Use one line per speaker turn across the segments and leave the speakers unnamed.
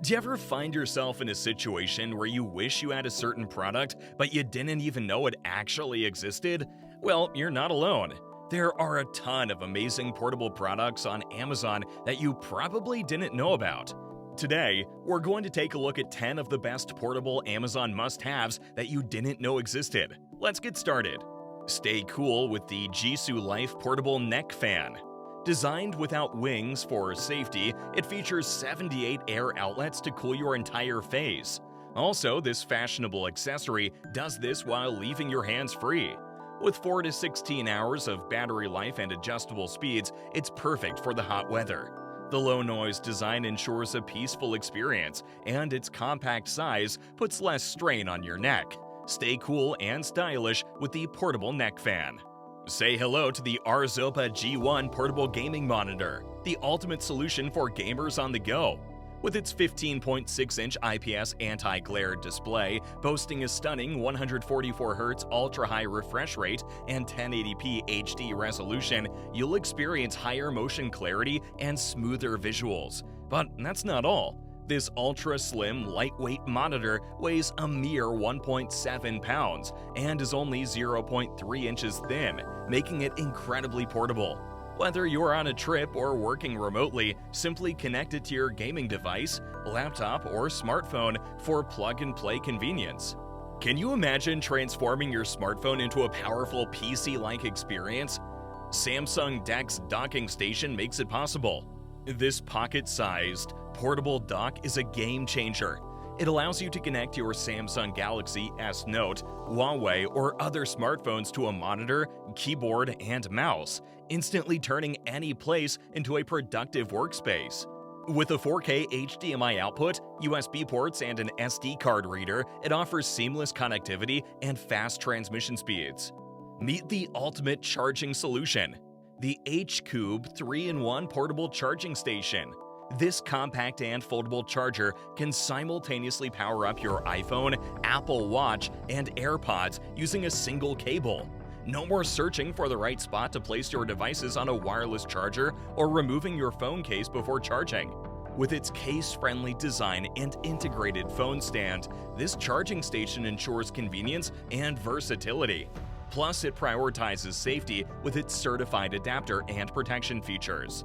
Do you ever find yourself in a situation where you wish you had a certain product, but you didn't even know it actually existed? Well, you're not alone. There are a ton of amazing portable products on Amazon that you probably didn't know about. Today, we're going to take a look at 10 of the best portable Amazon must-haves that you didn't know existed. Let's get started. Stay cool with the Jisoo Life Portable Neck Fan. Designed without wings for safety, it features 78 air outlets to cool your entire face. Also, this fashionable accessory does this while leaving your hands free. With 4 to 16 hours of battery life and adjustable speeds, it's perfect for the hot weather. The low-noise design ensures a peaceful experience, and its compact size puts less strain on your neck. Stay cool and stylish with the portable neck fan. Say hello to the Arzopa G1 portable gaming monitor, the ultimate solution for gamers on the go. With its 15.6-inch IPS anti-glare display, boasting a stunning 144Hz ultra-high refresh rate and 1080p HD resolution, you'll experience higher motion clarity and smoother visuals. But that's not all. This ultra-slim, lightweight monitor weighs a mere 1.7 pounds and is only 0.3 inches thin, making it incredibly portable. Whether you're on a trip or working remotely, simply connect it to your gaming device, laptop, or smartphone for plug-and-play convenience. Can you imagine transforming your smartphone into a powerful PC-like experience? Samsung DeX docking station makes it possible. This pocket-sized, portable dock is a game-changer. It allows you to connect your Samsung Galaxy S Note, Huawei, or other smartphones to a monitor, keyboard, and mouse, instantly turning any place into a productive workspace. With a 4K HDMI output, USB ports, and an SD card reader, it offers seamless connectivity and fast transmission speeds. Meet the ultimate charging solution. The H-Cube 3-in-1 portable charging station. This compact and foldable charger can simultaneously power up your iPhone, Apple Watch, and AirPods using a single cable. No more searching for the right spot to place your devices on a wireless charger or removing your phone case before charging. With its case-friendly design and integrated phone stand, this charging station ensures convenience and versatility. Plus, it prioritizes safety with its certified adapter and protection features.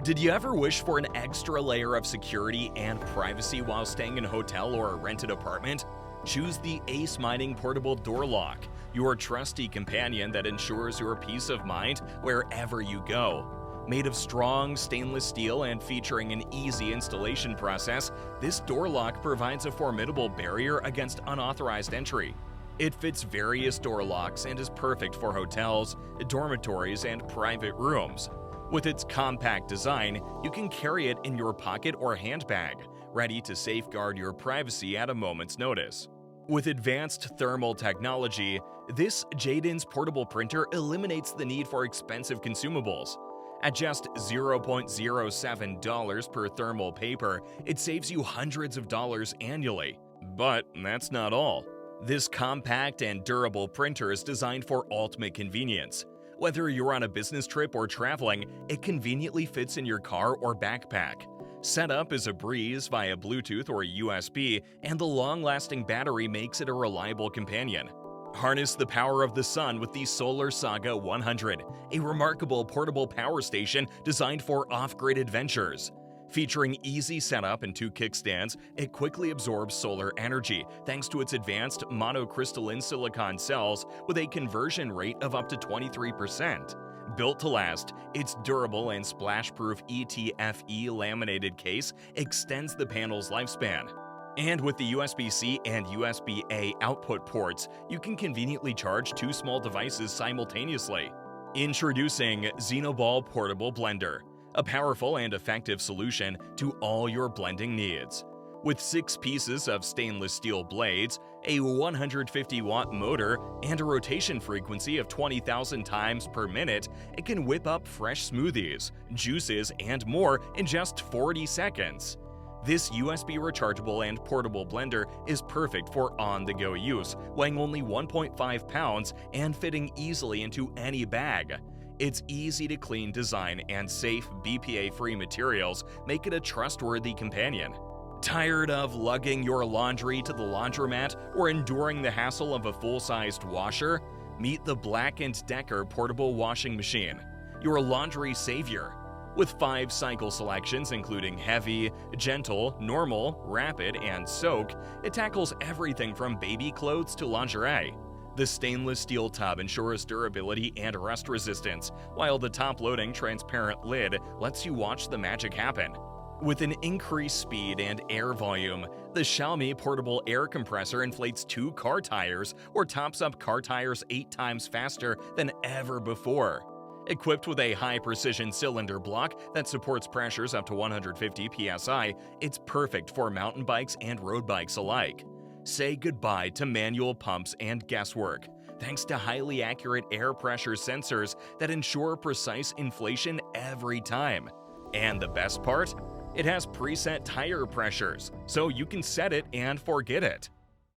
Did you ever wish for an extra layer of security and privacy while staying in a hotel or a rented apartment? Choose the Ace Mining Portable Door Lock, your trusty companion that ensures your peace of mind wherever you go. Made of strong stainless steel and featuring an easy installation process, this door lock provides a formidable barrier against unauthorized entry. It fits various door locks and is perfect for hotels, dormitories, and private rooms. With its compact design, you can carry it in your pocket or handbag, ready to safeguard your privacy at a moment's notice. With advanced thermal technology, this Jadens portable printer eliminates the need for expensive consumables. At just $0.07 per thermal paper, it saves you hundreds of dollars annually. But that's not all. This compact and durable printer is designed for ultimate convenience. Whether you're on a business trip or traveling, it conveniently fits in your car or backpack. Setup is a breeze via Bluetooth or USB, and the long-lasting battery makes it a reliable companion. Harness the power of the sun with the Solar Saga 100, a remarkable portable power station designed for off-grid adventures. Featuring easy setup and 2 kickstands, it quickly absorbs solar energy thanks to its advanced monocrystalline silicon cells with a conversion rate of up to 23%. Built to last, its durable and splash-proof ETFE laminated case extends the panel's lifespan. And with the USB-C and USB-A output ports, you can conveniently charge 2 small devices simultaneously. Introducing Xenoball Portable Blender, a powerful and effective solution to all your blending needs. With 6 pieces of stainless steel blades, a 150-watt motor, and a rotation frequency of 20,000 times per minute, it can whip up fresh smoothies, juices, and more in just 40 seconds. This USB rechargeable and portable blender is perfect for on-the-go use, weighing only 1.5 pounds and fitting easily into any bag. Its easy-to-clean design and safe BPA-free materials make it a trustworthy companion. Tired of lugging your laundry to the laundromat or enduring the hassle of a full-sized washer? Meet the Black & Decker portable washing machine, your laundry savior. With 5 cycle selections including heavy, gentle, normal, rapid, and soak, it tackles everything from baby clothes to lingerie. The stainless steel tub ensures durability and rust resistance, while the top-loading transparent lid lets you watch the magic happen. With an increased speed and air volume, the Xiaomi portable air compressor inflates 2 car tires or tops up car tires 8 times faster than ever before. Equipped with a high-precision cylinder block that supports pressures up to 150 psi, it's perfect for mountain bikes and road bikes alike. Say goodbye to manual pumps and guesswork, thanks to highly accurate air pressure sensors that ensure precise inflation every time. And the best part? It has preset tire pressures, so you can set it and forget it.